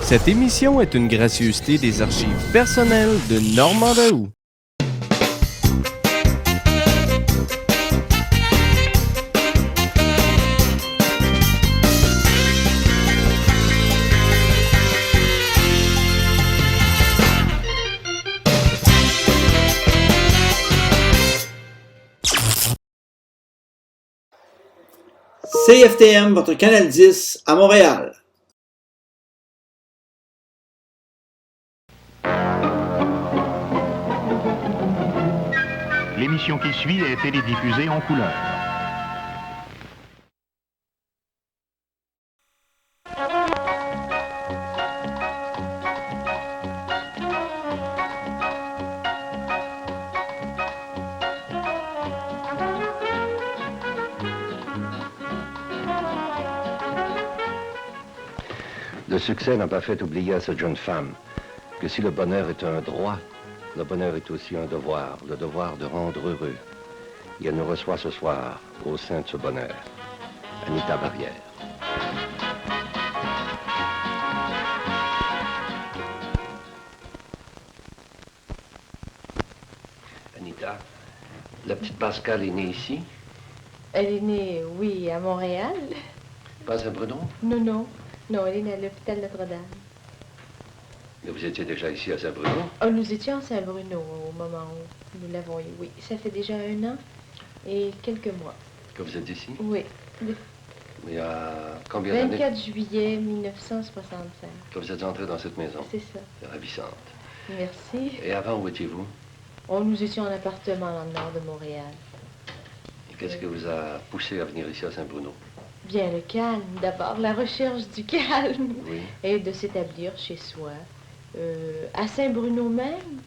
Cette émission est une gracieuseté des archives personnelles de Normand Daou. CFTM, votre canal 10 à Montréal. L'émission qui suit est télédiffusée en couleur. Le succès n'a pas fait oublier à cette jeune femme que si le bonheur est un droit, le bonheur est aussi un devoir, le devoir de rendre heureux. Et elle nous reçoit ce soir au sein de ce bonheur. Anita Barrière. Anita, la petite Pascale est née ici? Elle est née, oui, à Montréal. Pas à Saint-Bruno? Non. Non, elle est née à l'hôpital Notre-Dame. Mais vous étiez déjà ici à Saint-Bruno? Oh, nous étions à Saint-Bruno au moment où nous l'avons eu, oui. Ça fait déjà 1 an et quelques mois. Que vous êtes ici? Oui. Il y a combien d'années? 24 juillet 1965. Que vous êtes entré dans cette maison? C'est ça. C'est ravissante. Merci. Et avant, où étiez-vous? Oh, nous étions en appartement dans le nord de Montréal. Et qu'est-ce qui vous a poussé à venir ici à Saint-Bruno? Bien, le calme, d'abord, la recherche du calme. Oui. Et de s'établir chez soi. À Saint-Bruno même,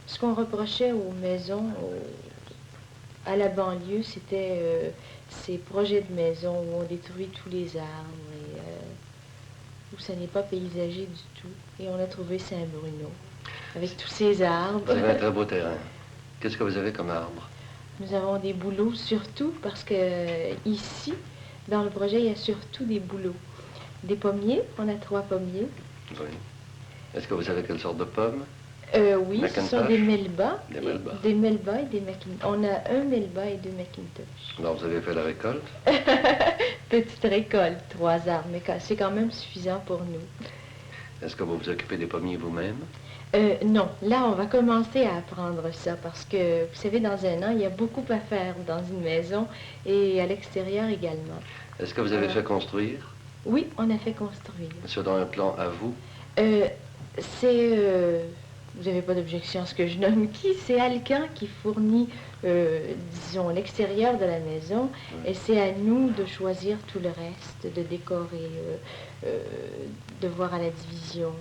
ce qu'on reprochait aux maisons, à la banlieue, c'était ces projets de maisons où on détruit tous les arbres et où ça n'est pas paysagé du tout. Et on a trouvé Saint-Bruno, avec tous ces arbres. Vous avez un très beau terrain. Qu'est-ce que vous avez comme arbre? Nous avons des bouleaux surtout, parce que ici, dans le projet, il y a surtout des bouleaux. Des pommiers, on a 3 pommiers. Oui. Est-ce que vous savez quelle sorte de pommes? Oui, ce sont des Melba. Des Melba. Des Melba et des Macintosh. On a 1 Melba et 2 Macintosh. Alors, vous avez fait la récolte? Petite récolte, 3 arbres, mais c'est quand même suffisant pour nous. Est-ce que vous vous occupez des pommiers vous-même? Non, là, on va commencer à apprendre ça parce que, vous savez, dans 1 an, il y a beaucoup à faire dans une maison et à l'extérieur également. Est-ce que vous avez fait construire? Oui, on a fait construire. Selon un plan à vous? Vous n'avez pas d'objection à ce que je nomme qui? C'est Alcan qui fournit, disons, l'extérieur de la maison. Oui. Et c'est à nous de choisir tout le reste, de décorer, de voir à la division.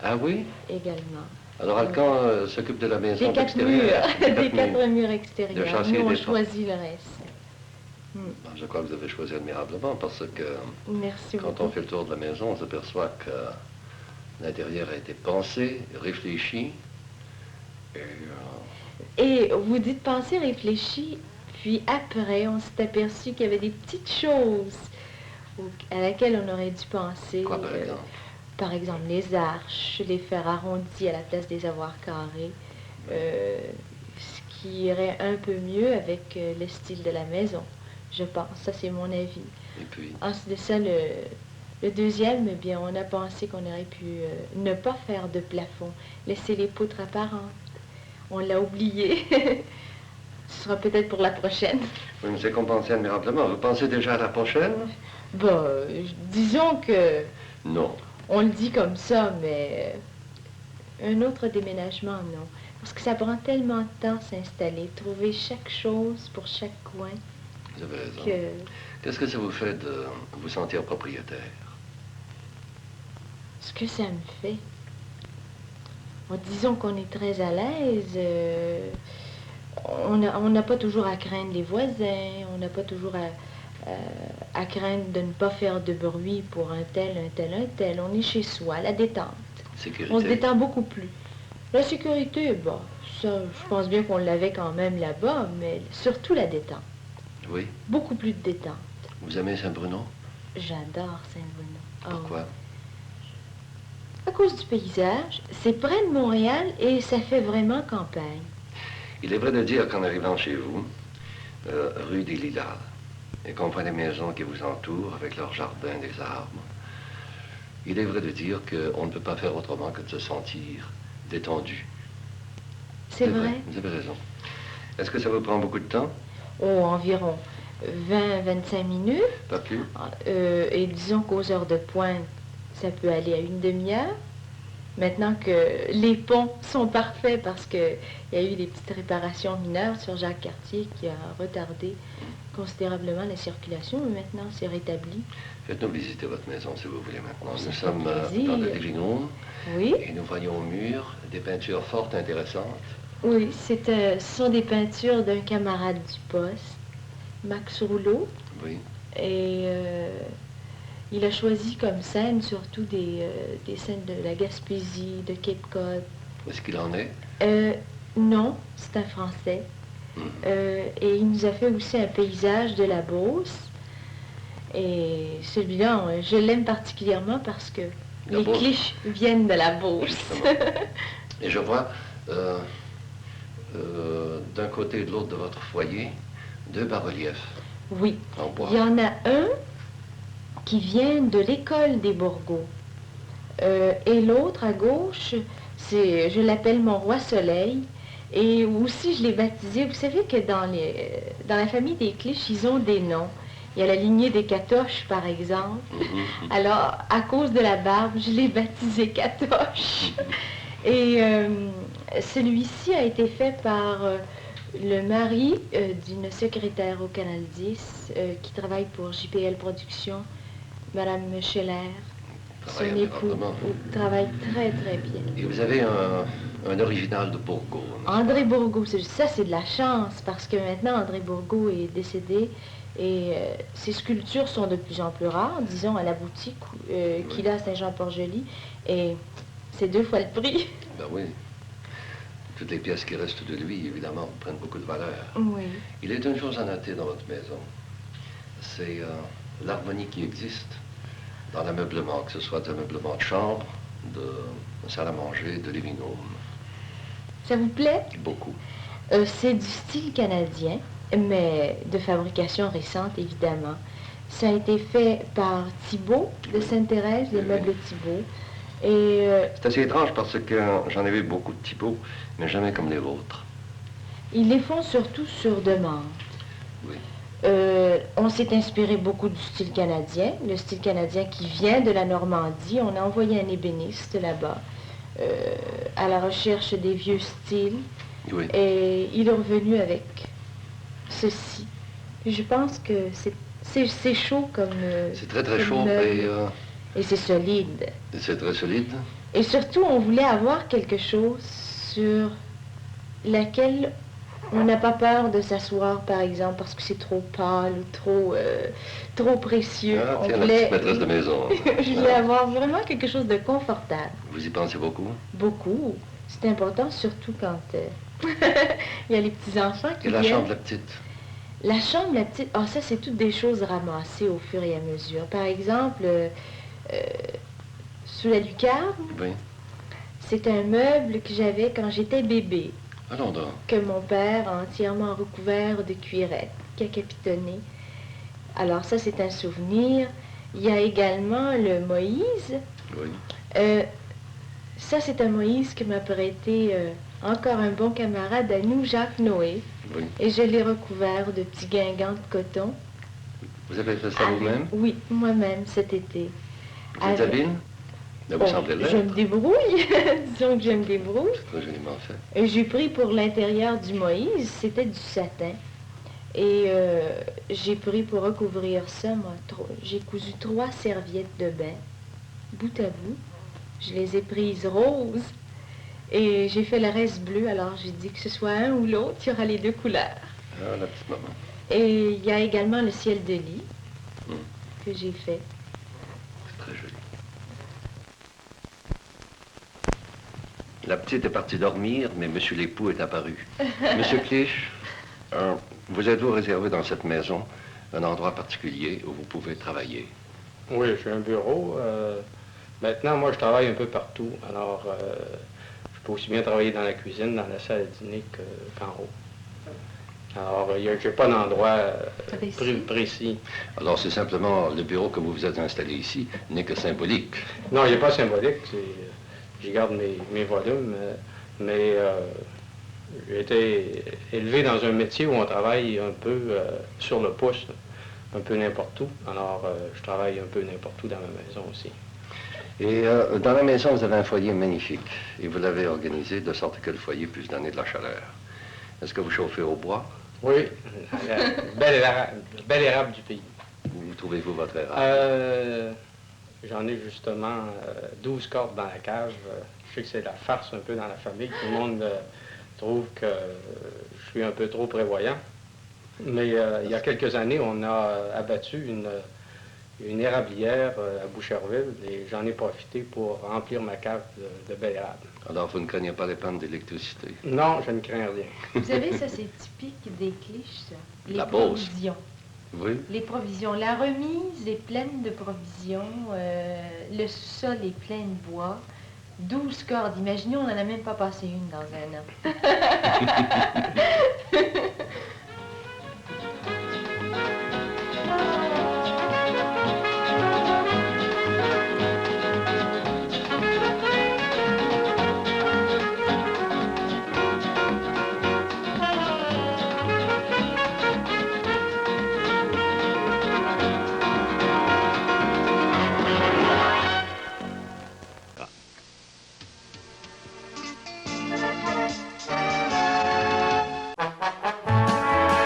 Ah oui? Également. Alors Alcan s'occupe de la maison des 4 murs, des 4 murs extérieurs. Nous, on choisit le reste. Je crois que vous avez choisi admirablement parce que merci quand beaucoup. On fait le tour de la maison, on s'aperçoit que l'intérieur a été pensé, réfléchi. Et vous dites penser, réfléchi, puis après, on s'est aperçu qu'il y avait des petites choses à laquelle on aurait dû penser. Quoi, par exemple? Par exemple, les arches, les faire arrondis à la place des avoir carrés. Ce qui irait un peu mieux avec le style de la maison, je pense. Ça, c'est mon avis. Et puis? Ensuite de ça, le deuxième, eh bien, on a pensé qu'on aurait pu ne pas faire de plafond, laisser les poutres apparentes. On l'a oublié. Ce sera peut-être pour la prochaine. Oui, mais c'est compensé admirablement. Vous pensez déjà à la prochaine? Bon, disons que... Non. On le dit comme ça, mais un autre déménagement, non. Parce que ça prend tellement de temps s'installer, trouver chaque chose pour chaque coin. Vous avez raison. Qu'est-ce que ça vous fait de vous sentir propriétaire? Ce que ça me fait? Bon, disons qu'on est très à l'aise. On n'a pas toujours à craindre les voisins. On n'a pas toujours à craindre de ne pas faire de bruit pour un tel. On est chez soi, la détente. Sécurité. On se détend beaucoup plus. La sécurité, bon, ça, je pense bien qu'on l'avait quand même là-bas, mais surtout la détente. Oui. Beaucoup plus de détente. Vous aimez Saint-Bruno? J'adore Saint-Bruno. Pourquoi? À cause du paysage, c'est près de Montréal et ça fait vraiment campagne. Il est vrai de dire qu'en arrivant chez vous, rue des Lilas, et qu'on voit les maisons qui vous entourent avec leurs jardins, des arbres, il est vrai de dire qu'on ne peut pas faire autrement que de se sentir détendu. C'est vrai? Vous avez raison. Est-ce que ça vous prend beaucoup de temps? Oh, environ 20-25 minutes. Pas plus? Et disons qu'aux heures de pointe, ça peut aller à une demi-heure. Maintenant que les ponts sont parfaits parce qu'il y a eu des petites réparations mineures sur Jacques-Cartier qui a retardé considérablement la circulation, mais maintenant c'est rétabli. Faites-nous visiter votre maison si vous voulez maintenant. Ça Nous fait sommes plaisir. dans le living room Oui, et nous voyons au mur des peintures fort intéressantes. oui, ce sont des peintures d'un camarade du poste, Max Rouleau, Oui. et il a choisi comme scène surtout des scènes de la Gaspésie, de Cape Cod. Où est-ce qu'il en est? Non, c'est un Français. Et il nous a fait aussi un paysage de la Beauce. Et celui-là, je l'aime particulièrement parce que La les Beauce. cliches viennent de la Beauce. Justement. Et je vois, d'un côté et de l'autre de votre foyer, deux bas-reliefs Oui, en bois. il y en a un qui vient de l'école des Bourgots. Et l'autre à gauche, je l'appelle mon roi soleil. Et aussi, je l'ai baptisé. Vous savez que dans la famille des Cliches, ils ont des noms. Il y a la lignée des Catoches, par exemple. Alors, à cause de la barbe, je l'ai baptisé Catoche. Et celui-ci a été fait par le mari d'une secrétaire au Canal 10 qui travaille pour JPL Productions, Madame Scheller. Son Travaille époux admirablement. travaille très, très bien. Et vous avez un original de Bourgault. n'est-ce pas? André Bourgault, ça c'est de la chance parce que maintenant André Bourgault est décédé et ses sculptures sont de plus en plus rares, disons à la boutique qu'il a à Saint-Jean-Port-Joli, et c'est 2 fois le prix. Ben oui. Toutes les pièces qui restent de lui, évidemment, prennent beaucoup de valeur. Oui. Il est une chose à noter dans votre maison. C'est l'harmonie qui existe dans l'ameublement, que ce soit un ameublement de chambre, de salle à manger, de living room. Ça vous plaît? Beaucoup. C'est du style canadien, mais de fabrication récente, évidemment. Ça a été fait par Thibault de Sainte-Thérèse, les Oui. meubles Thibault. Et C'est assez étrange parce que j'en ai vu beaucoup de typos, mais jamais comme les vôtres. ils les font surtout sur demande. Oui. On s'est inspiré beaucoup du style canadien, le style canadien qui vient de la Normandie. On a envoyé un ébéniste là-bas à la recherche des vieux styles. Oui. Et il est revenu avec ceci. Je pense que c'est chaud comme... C'est très très comme chaud meuble. et Et c'est solide. c'est très solide. Et surtout, on voulait avoir quelque chose sur laquelle on n'a pas peur de s'asseoir, par exemple, parce que c'est trop pâle ou trop précieux. Ah, On tiens, la voulait... petite maîtresse de maison. Je voulais avoir vraiment quelque chose de confortable. Vous y pensez beaucoup? Beaucoup. C'est important, surtout quand il y a les petits-enfants qui Et la viennent. chambre, la petite? La chambre, la petite... Ah, ça, c'est toutes des choses ramassées au fur et à mesure. Par exemple, sous la lucarne, Oui. c'est un meuble que j'avais quand j'étais bébé, Allons donc. que mon père a entièrement recouvert de cuirettes, qui a capitonné. Alors ça, c'est un souvenir. Il y a également le Moïse. Oui. Ça, c'est un Moïse que m'a prêté encore un bon camarade à nous, Jacques Noé. Oui. Et je l'ai recouvert de petits guingants de coton. Vous avez fait ça vous-même? Oui, moi-même, cet été. Vous êtes habile? Mais vous Oh, semblez je me l'être. débrouille. Disons que je me débrouille. Très joliment fait. Et j'ai pris pour l'intérieur du Moïse, c'était du satin. Et j'ai pris pour recouvrir ça, moi, j'ai cousu 3 serviettes de bain, bout à bout. Je les ai prises roses. Et j'ai fait le reste bleu, alors j'ai dit que ce soit un ou l'autre, il y aura les 2 couleurs. Ah, la petite maman. Et il y a également le ciel de lit que j'ai fait. C'est très joli. La petite est partie dormir, mais monsieur l'époux est apparu. Monsieur Clich, vous êtes-vous réservé dans cette maison un endroit particulier où vous pouvez travailler? Oui, j'ai un bureau. Maintenant, moi, je travaille un peu partout. Alors, je peux aussi bien travailler dans la cuisine, dans la salle à dîner qu'en haut. Alors, je n'ai pas d'endroit précis. Alors c'est simplement le bureau que vous vous êtes installé ici n'est que symbolique. Non, il n'est pas symbolique. Je garde mes volumes, mais j'ai été élevé dans un métier où on travaille un peu sur le pouce, un peu n'importe où. Alors, je travaille un peu n'importe où dans ma maison aussi. Et dans la maison, vous avez un foyer magnifique. Et vous l'avez organisé de sorte que le foyer puisse donner de la chaleur. Est-ce que vous chauffez au bois? Oui, bel érable du pays. Où trouvez-vous votre érable? J'en ai justement 12 cordes dans la cage. Je sais que c'est la farce un peu dans la famille. Tout le monde trouve que je suis un peu trop prévoyant. Mais il y a quelques années, on a abattu une érablière à Boucherville et j'en ai profité pour remplir ma cave de bel érable. Alors, vous ne craignez pas les pannes d'électricité? Non, je ne crains rien. Vous savez, ça, c'est typique des cliches, ça. Les La Beauce. provisions. Oui. Les provisions. La remise est pleine de provisions. Le sous-sol est plein de bois. 12 cordes. Imaginez, on n'en a même pas passé une dans un an.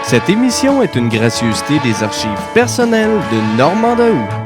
Cette émission est une gracieuseté des archives personnelles de Normand Daoust.